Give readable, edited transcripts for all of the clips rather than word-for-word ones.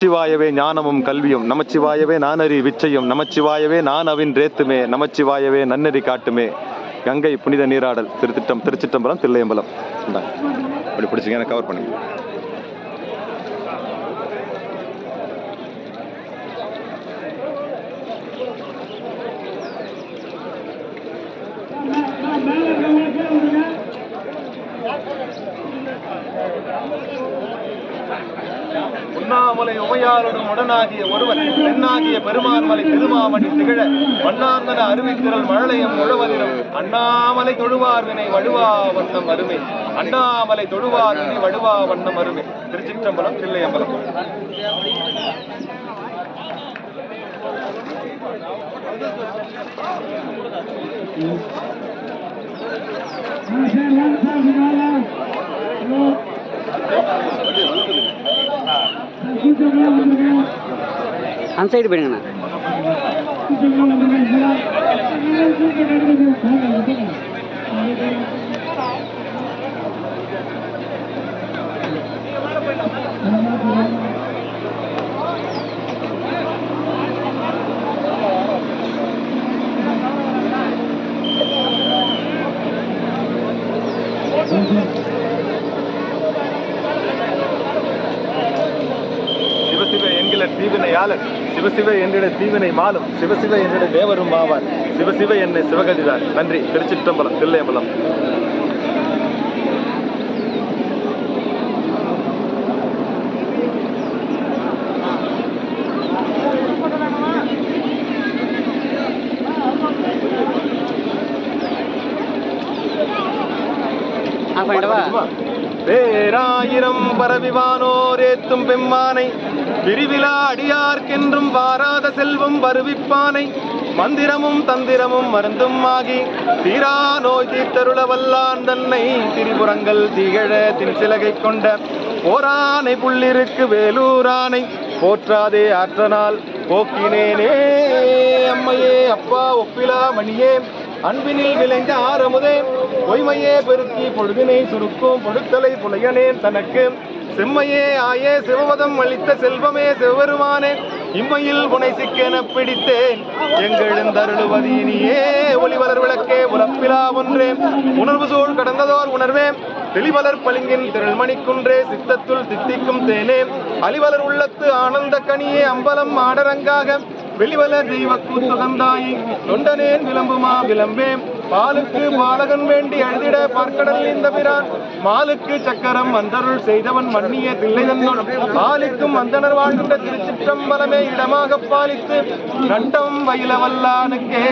நமச்சிவாயவே ஞானமும் கல்வியும், நமச்சிவாயவே நானறி விச்சையும், நமச்சிவாயவே நான் அவின் ரேத்துமே, நமச்சிவாயவே நன்னறி காட்டுமே. கங்கை புனித நீராடல் திருச்சிற்றம்பலம் தில்லையம்பலம். அப்படி பிடிச்சிங்க, எனக்கு கவர் பண்ணுங்க. உண்ணாமலை உமையாருடன் உடனாகிய ஒருவன் பெண்ணாகிய பெருமான்மலை திருமாமணி திகழ மண்ணாந்தன அருவித்திரள் மழலையும் முழவதிலும் அண்ணாமலை தொழுவார் வினை வடுவா வண்ணம் அருமை. அண்ணாமலை தொழுவார் வினை வடுவா வண்ணம் அருமை. திருச்சிற்றம்பலம் தில்லையம்பலம். அந்த சைடு போயிடுங்கண்ணா. சிவசிவ என்கிற தீவினையாளர், சிவசிவ என்னிட தீவினை மாலும், சிவசிவ என்னிட தேவரும் ஆவார், சிவசிவ என்னை சிவகதிதான். நன்றி. திருச்சிற்றம்பலம் தில்லையம்பலம். பேராயிரம் பரவிவானோர் ஏத்தும் பெம்மானை, பிரிவிழா அடியார்க்கென்றும் வாராத செல்வம் வருவிப்பானை, மந்திரமும் தந்திரமும் மருந்தும் ஆகி தீரா நோய் தீர்த்தருள வல்லான் தன்னை, திரிபுரங்கள் திகழ தின்சிலகை கொண்ட போரானை புள்ளிருக்கு வேலூரானை, போற்றாதே ஆற்றனால் போக்கினேனே அம்மையே அப்பா ஒப்பிலா மணியே, அன்பினில் விளைந்த ஆரமுதே, பொய்மையே பெருக்கி பொழுதினை சுருக்கும் பொடுத்தலை புலையனேன் தனக்கு, செம்மையே ஆயே சிவபதம் அளித்த செல்வமே சிவபெருமானே, இம்மையில் புனை சிக்கென பிடித்தேன் எங்கெழுந்தருளுவதீனியே, ஒளிவலர் விளக்கே உலப்பிலா ஒன்றே, உணர்வு சூழ் கடந்ததோர் உணர்வே, தெளிவலர் பளிங்கின் திரள்மணிக்குன்றே, சித்தத்துள் தித்திக்கும் தேனே, அலிவலர் உள்ளத்து ஆனந்த கனியே, அம்பலம் ஆடரங்காக வெளிவலர் தெய்வ கூத்துகந்தாயி, தொண்டனேன் விளம்புமா விளம்பேம், பாலுக்கு பாலகன் வேண்டி அழுதிட பார்க்கடல் இந்த பிரான், மாலுக்கு சக்கரம் அந்தருள் செய்தவன் மன்னிய தில்லை தன்னுள், ஆலிக்கும் அந்தனர் வாழ்கின்ற திருச்சிற்றம்பலமே இடமாக பாலித்து, நட்டம் வயில வல்லானுக்கே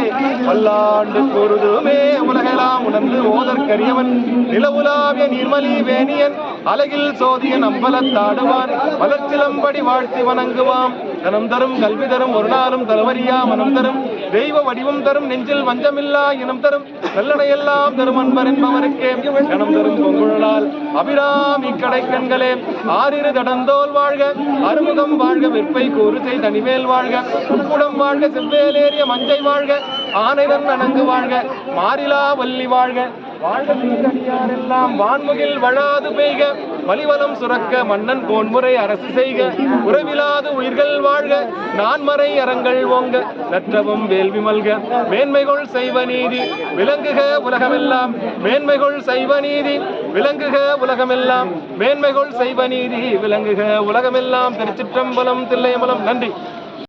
வல்லாண்டு கூறுதுமே, உலகெல்லாம் உணர்ந்து ஓதற்கரியவன், நிலவுலாவிய நீர்மலி வேணியன், அலகில் சோதியன் அம்பலத்தாடுவான், மலர்ச்சிலம்படி வாழ்த்தி வணங்குவாம், கனம் தரும் கல்வி தரும் ஒரு நாளும் தருவரியா மனம் தரும், தெய்வ வடிவம் தரும் நெஞ்சில் வஞ்சமில்லா இனம் தரும், நல்லனையெல்லாம் தரும் அன்பர் என்பவருக்கே, கனம் தரும் பொங்குழலால் அபிராமி கடை கண்களே, ஆறிரு தடந்தோல் வாழ்க, அறுமுகம் வாழ்க, வெற்பை கூறுசை தனிமேல் வாழ்க, உட்புடம் வாழ்க, செவ்வேலேறிய மஞ்சை வாழ்க, ஆனைதன் அணங்கு வாழ்க, மாறிலா வள்ளி வாழ்க, வாழ்க எல்லாம் வான்முகில் வழாது பெய்க, வலிவலம் சுரக்க மன்னன் போன்முறை அரசு செய்க, உறவிலாது உயிர்கள் வாழ்க, நான்மறை அறங்கள் ஓங்க, நற்றவும் வேள்வி மல்க, மேன்மைகள் செய்வ நீதி விளங்குக உலகமெல்லாம், மேன்மைகள் செய்வ நீதி விளங்குக உலகமெல்லாம், மேன்மைகள் செய்வ நீதி விளங்குக உலகமெல்லாம். திருச்சிற்றம்பலம் தில்லையம்பலம். நன்றி.